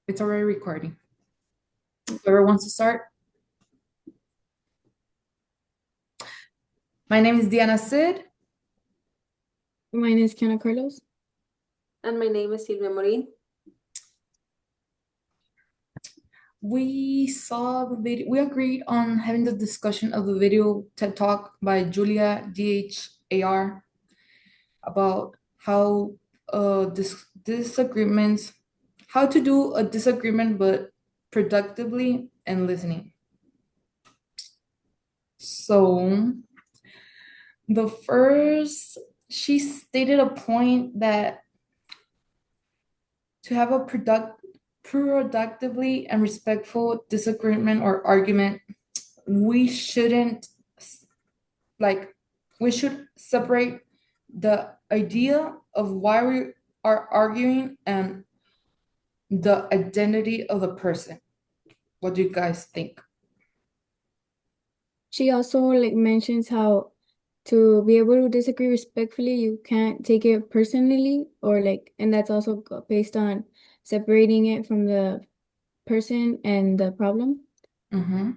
It's already recording. Whoever wants to start. My name is Diana Sid. My name is Kiana Carlos. And my name is Silvia Morin. We saw the video. We agreed on having the discussion of the video TED Talk by Julia Dhar about how disagreements, how to do a disagreement but productively and listening. So the first, she stated a point that to have a productively and respectful disagreement or argument, we shouldn't like we should separate the idea of why we are arguing and the identity of the person. What do you guys think? She also mentions how to be able to disagree respectfully, you can't take it personally, or and that's also based on separating it from the person and the problem. Mm-hmm.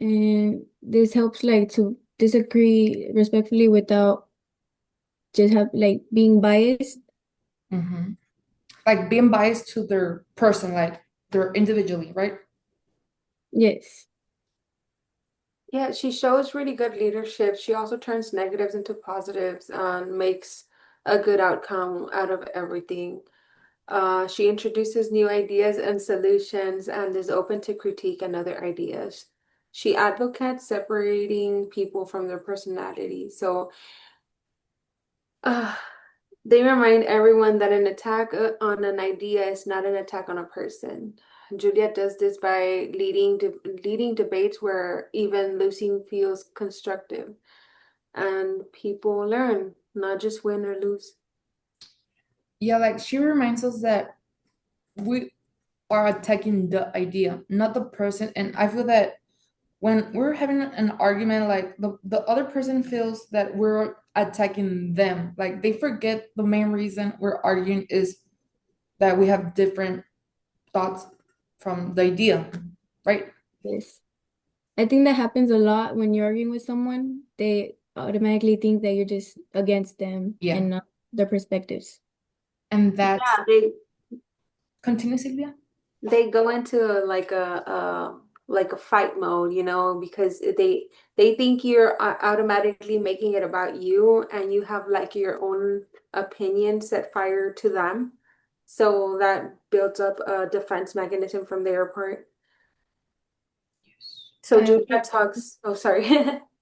And this helps to disagree respectfully without just being biased. Mm-hmm. Like being biased to their person, like they're individually, right? Yes. Yeah, she shows really good leadership. She also turns negatives into positives and makes a good outcome out of everything. She introduces new ideas and solutions and is open to critique and other ideas. She advocates separating people from their personality. So, uh, they remind everyone that an attack on an idea is not an attack on a person. Juliet does this by leading debates where even losing feels constructive, and people learn, not just win or lose. Yeah, like she reminds us that we are attacking the idea, not the person. And I feel that when we're having an argument, like the other person feels that we're attacking them. Like they forget the main reason we're arguing is that we have different thoughts from the idea, right? Yes. I think that happens a lot when you're arguing with someone. They automatically think that you're just against them Yeah. and not their perspectives. And that's Yeah, they continue, Sylvia. they go into like a fight mode, because they think you're automatically making it about you, and you have like your own opinion set fire to them. So that builds up a defense mechanism from their part. So I also, Julia talks, oh, sorry.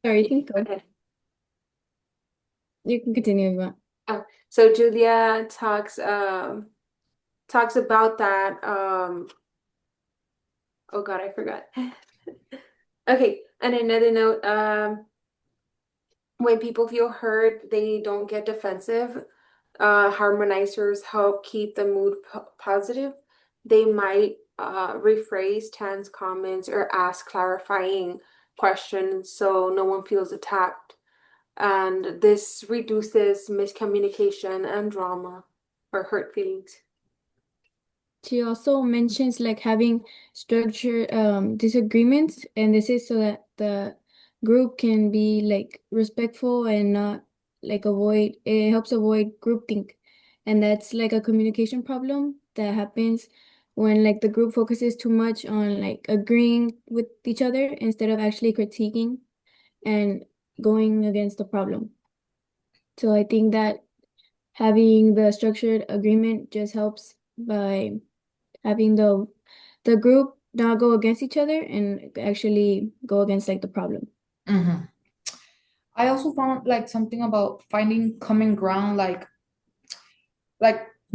sorry, you can go. Okay. You can continue if you want. Oh, so Julia talks about that. Oh God, I forgot. Okay, and another note, when people feel hurt, they don't get defensive. Harmonizers help keep the mood positive. They might rephrase tense comments or ask clarifying questions so no one feels attacked. And this reduces miscommunication and drama or hurt feelings. She also mentions having structured disagreements, and this is so that the group can be respectful and not avoid. It helps avoid groupthink, and that's a communication problem that happens when the group focuses too much on agreeing with each other instead of actually critiquing and going against the problem. So I think that having the structured agreement just helps by having the group not go against each other and actually go against the problem. Mm-hmm. I also found like something about finding common ground, like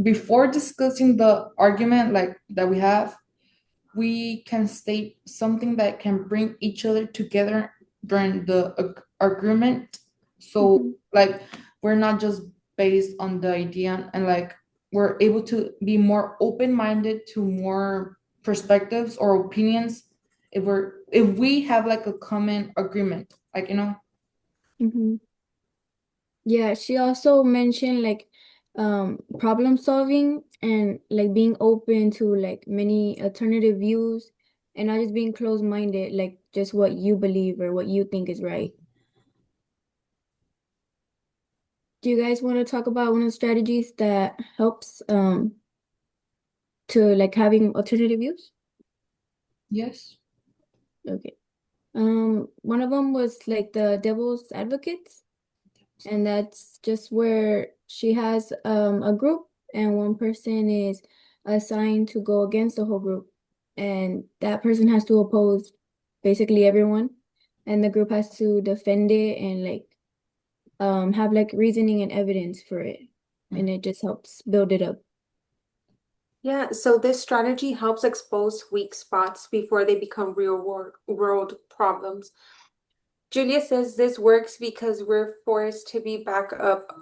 before discussing the argument like that we have, we can state something that can bring each other together during the agreement. So Mhm. like we're not just based on the idea, and like we're able to be more open-minded to more perspectives or opinions if we have like a common agreement, like. Mhm. Yeah, she also mentioned problem solving and like being open to like many alternative views and not just being closed-minded, like just what you believe or what you think is right. Do you guys want to talk about one of the strategies that helps to like having alternative views? Yes. Okay. One of them was like the devil's advocates, and that's just where she has a group and one person is assigned to go against the whole group, and that person has to oppose basically everyone, and the group has to defend it and like have like reasoning and evidence for it, and it just helps build it up. Yeah, so this strategy helps expose weak spots before they become real world problems. Julia says this works because we're forced to be back up.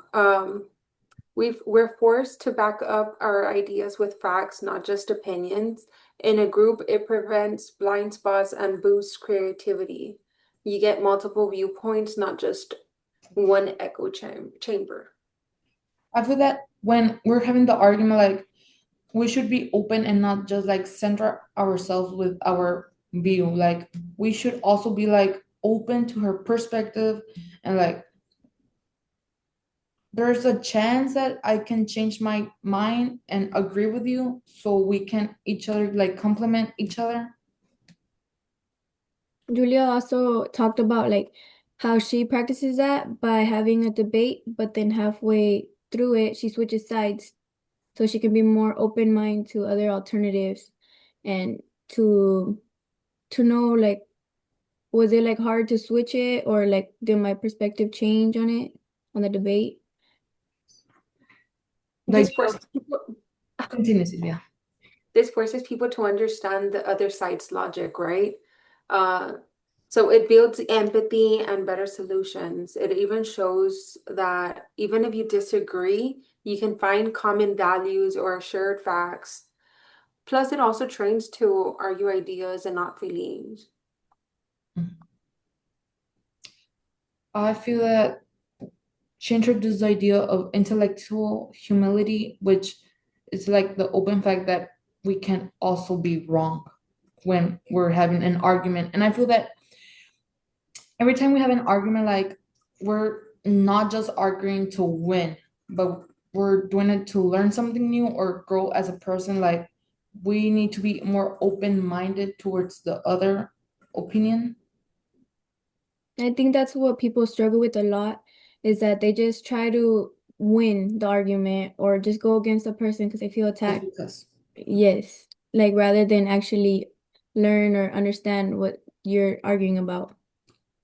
We're forced to back up our ideas with facts, not just opinions. In a group, it prevents blind spots and boosts creativity. You get multiple viewpoints, not just one echo chamber. I feel that when we're having the argument, like we should be open and not just like center ourselves with our view. Like we should also be like open to her perspective and like there's a chance that I can change my mind and agree with you so we can each other like complement each other. Julia also talked about like how she practices that by having a debate, but then halfway through it, she switches sides so she can be more open mind to other alternatives and to to know like was it like hard to switch it or like did my perspective change on it on the debate? The This idea of forces people, continuity, yeah. this forces people to understand the other side's logic, right? Uh, so it builds empathy and better solutions. It even shows that even if you disagree, you can find common values or shared facts. Plus, it also trains to argue ideas and not feelings. I feel that she introduced the idea of intellectual humility, which is like the open fact that we can also be wrong when we're having an argument. And I feel that every time we have an argument, like we're not just arguing to win, but we're doing it to learn something new or grow as a person. Like we need to be more open-minded towards the other opinion. I think that's what people struggle with a lot is that they just try to win the argument or just go against the person because they feel Just attacked. because, Yes, like rather than actually learn or understand what you're arguing about.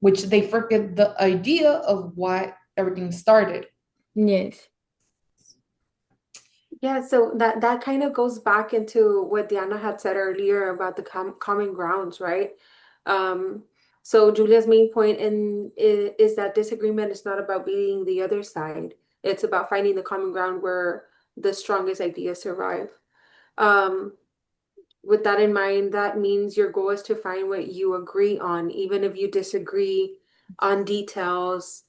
which they forget the idea of why everything started. Yes. Yeah, so that kind of goes back into what Diana had said earlier about the common grounds, right? Um, so Julia's main point is that disagreement is not about beating the other side. It's about finding the common ground where the strongest ideas survive. Um, with that in mind, that means your goal is to find what you agree on, even if you disagree on details.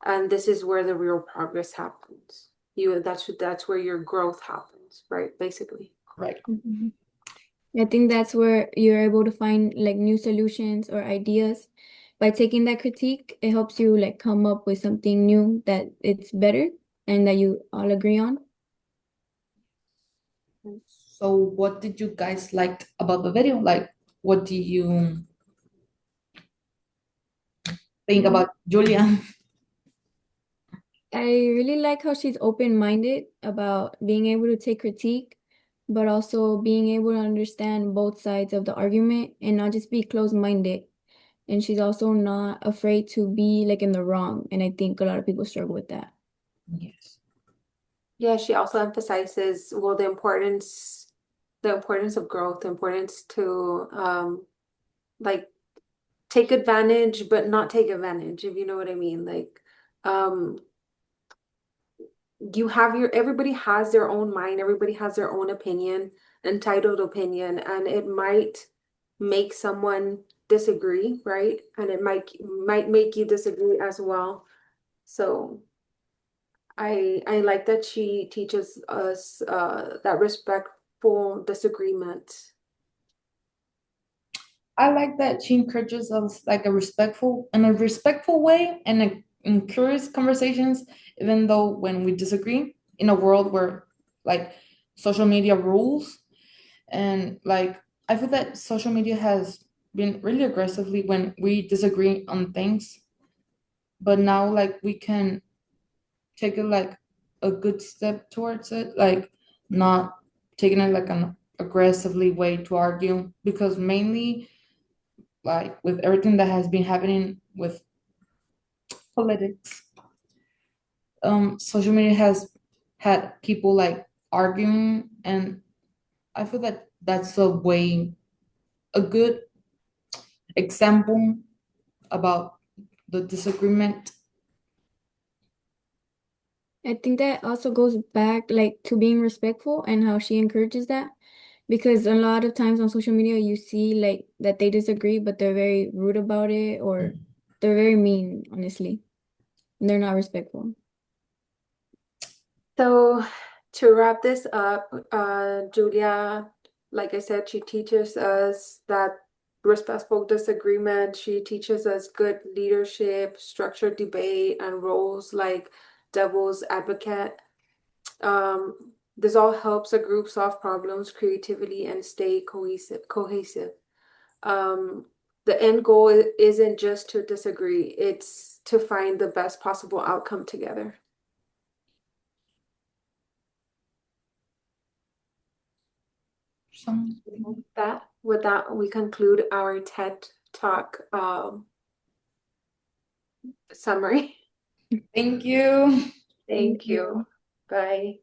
And this is where the real progress happens. That's where your growth happens, right? Basically. Right. Mhm. I think that's where you're able to find like new solutions or ideas. By taking that critique, it helps you like come up with something new that it's better and that you all agree on. So what did you guys like about the video? Like what do you think Mm. about Julia? I really like how she's open-minded about being able to take critique, but also being able to understand both sides of the argument and not just be closed-minded. And she's also not afraid to be like in the wrong. And I think a lot of people struggle with that. Yes. Yeah, she also emphasizes, well, the importance of growth, the importance to like take advantage but not take advantage, if you know what I mean. Like um everybody has their own mind, everybody has their own opinion, entitled opinion, and it might make someone disagree, right? And it might make you disagree as well. So I like that she teaches us that respectful disagreement. I like that she encourages us like in a respectful way and encourages conversations, even though when we disagree in a world where like social media rules and like I feel that social media has been really aggressively when we disagree on things, but now like we can take it like a good step towards it, like not taking it like an aggressively way to argue because mainly like with everything that has been happening with politics, social media has had people like arguing, and I feel that that's a good example about the disagreement. I think that also goes back like to being respectful and how she encourages that. Because a lot of times on social media you see like that they disagree, but they're very rude about it or they're very mean, honestly. And they're not respectful. So to wrap this up, Julia, like I said, she teaches us that respectful disagreement. She teaches us good leadership, structured debate, and roles like devil's advocate. This all helps a group solve problems, creativity, and stay cohesive. Um, the end goal isn't just to disagree, it's to find the best possible outcome together. Some, With that, we conclude our TED Talk summary. thank you. Thank you. Bye.